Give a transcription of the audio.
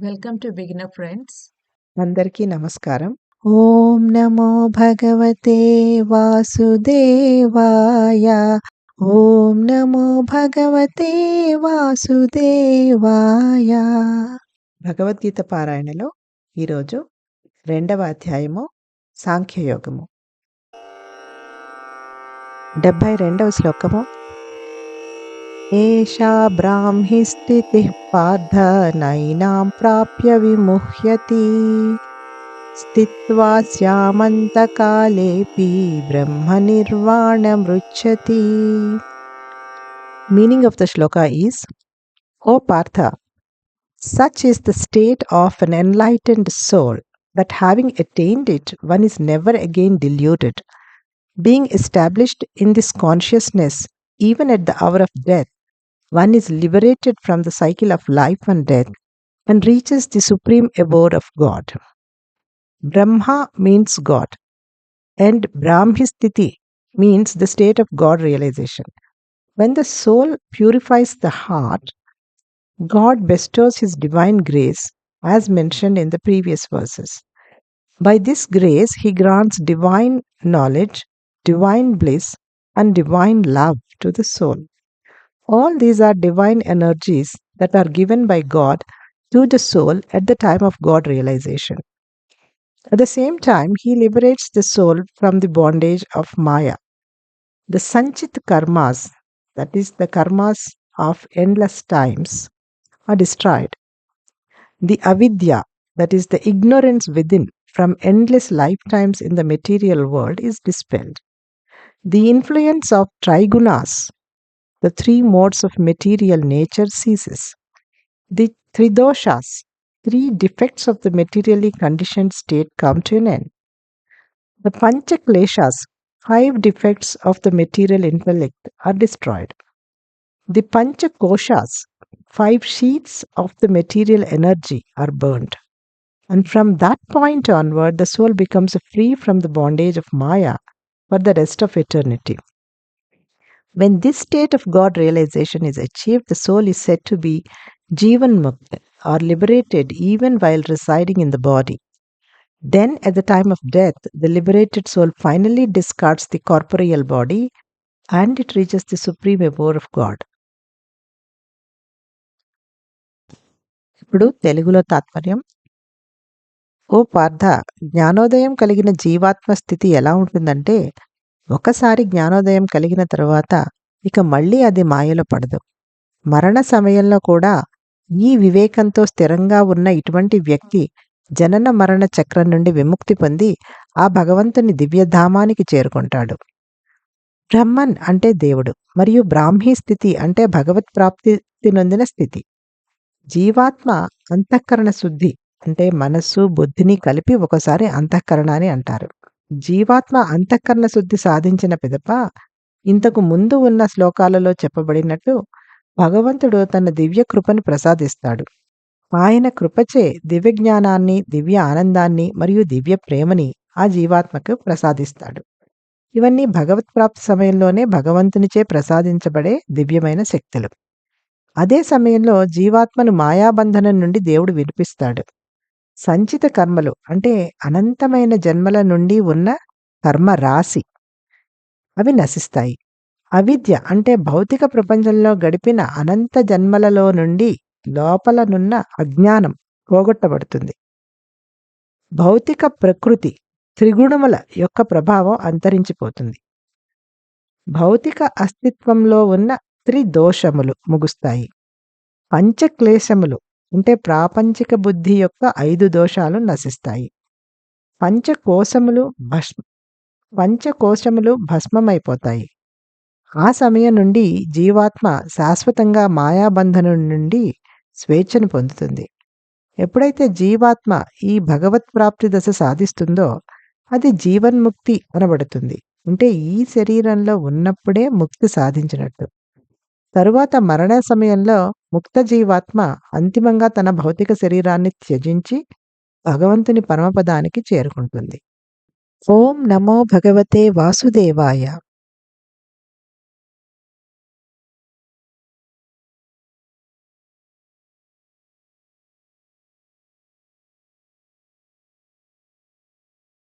Welcome to beginner friends. అందరికీ నమస్కారం. ఓం నమో భగవతే వాసుదేవాయ. ఓం నమో భగవతే వాసుదేవాయ. భగవద్గీత పారాయణలో ఈరోజు 2వ అధ్యాయము సాంఖ్యయోగము. 72వ శ్లోకము. ఏషా బ్రాహ్మి స్థితిః పార్థ నైనాం ప్రాప్య విముహ్యతి స్థిత్వా స్యామంతకాలేపి బ్రహ్మ నిర్వాణమృచ్చతి. Meaning of the shloka is, O Partha, such is the state of an enlightened soul that having attained it, one is never again deluded. Being established in this consciousness, even at the hour of death, one is liberated from the cycle of life and death and reaches the supreme abode of God. Brahma means God, and Brahmistiti means the state of God realization. When the soul purifies the heart, God bestows His divine grace, as mentioned in the previous verses. By this grace, He grants divine knowledge, divine bliss, and divine love to the soul. All these are divine energies that are given by God to the soul at the time of God realization. At the same time, He liberates the soul from the bondage of Maya. The Sanchit karmas, that is, the karmas of endless times, are destroyed. The avidya, that is, the ignorance within from endless lifetimes in the material world, is dispelled. The influence of trigunas, the three modes of material nature, ceases. The tridoshas, three defects of the materially conditioned state, come to an end. The panchakleshas, five defects of the material intellect, are destroyed. The panchakoshas, five sheaths of the material energy, are burnt. And from that point onward, the soul becomes free from the bondage of Maya for the rest of eternity. When this state of God realization is achieved, the soul is said to be Jivan Mukta, or liberated even while residing in the body. Then, at the time of death, the liberated soul finally discards the corporeal body and it reaches the supreme abode of God. ఇప్పుడు తెలుగులో తాత్పర్యం. ఓ పార్థ, జ్ఞానోదయం కలిగిన జీవాత్మ స్థితి ఎలా ఉంటుందంటే, ఒకసారి జ్ఞానోదయం కలిగిన తర్వాత ఇక మళ్ళీ అది మాయలో పడదు. మరణ సమయంలో కూడా ఈ వివేకంతో స్థిరంగా ఉన్న ఇటువంటి వ్యక్తి జనన మరణ చక్రం నుండి విముక్తి పొంది ఆ భగవంతుని దివ్యధామానికి చేరుకుంటాడు. బ్రహ్మన్ అంటే దేవుడు, మరియు బ్రాహ్మీ స్థితి అంటే భగవత్ ప్రాప్తి నొందిన స్థితి. జీవాత్మ అంతఃకరణ శుద్ధి అంటే మనస్సు బుద్ధిని కలిపి ఒకసారి అంతఃకరణ అని అంటారు. జీవాత్మ అంతఃకరణ శుద్ధి సాధించిన పిదప ఇంతకు ముందు ఉన్న శ్లోకాలలో చెప్పబడినట్టు భగవంతుడు తన దివ్య కృపను ప్రసాదిస్తాడు. ఆయన కృపచే దివ్య జ్ఞానాన్ని, దివ్య ఆనందాన్ని మరియు దివ్య ప్రేమని ఆ జీవాత్మకు ప్రసాదిస్తాడు. ఇవన్నీ భగవత్ ప్రాప్తి సమయంలోనే భగవంతునిచే ప్రసాదించబడే దివ్యమైన శక్తులు. అదే సమయంలో జీవాత్మను మాయాబంధనం నుండి దేవుడు విడిపిస్తాడు. సంచిత కర్మలు అంటే అనంతమైన జన్మల నుండి ఉన్న కర్మ రాశి, అవి నశిస్తాయి. అవిద్య అంటే భౌతిక ప్రపంచంలో గడిపిన అనంత జన్మలలో నుండి లోపలనున్న అజ్ఞానం పోగొట్టబడుతుంది. భౌతిక ప్రకృతి త్రిగుణముల యొక్క ప్రభావం అంతరించిపోతుంది. భౌతిక అస్తిత్వంలో ఉన్న త్రిదోషములు ముగుస్తాయి. పంచక్లేశములు అంటే ప్రాపంచిక బుద్ధి యొక్క 5 దోషాలు నశిస్తాయి. పంచకోశములు భస్మమైపోతాయి. ఆ సమయం నుండి జీవాత్మ శాశ్వతంగా మాయాబంధనం నుండి స్వేచ్ఛను పొందుతుంది. ఎప్పుడైతే జీవాత్మ ఈ భగవత్ ప్రాప్తి దశ సాధిస్తుందో అది జీవన్ముక్తి అనబడుతుంది. అంటే ఈ శరీరంలో ఉన్నప్పుడే ముక్తి సాధించినట్టు. తరువాత మరణ సమయంలో ముక్త జీవాత్మ అంతిమంగా తన భౌతిక శరీరాన్ని త్యజించి భగవంతుని పరమపదానికి చేరుకుంటుంది. ఓం నమో భగవతే వాసుదేవాయ.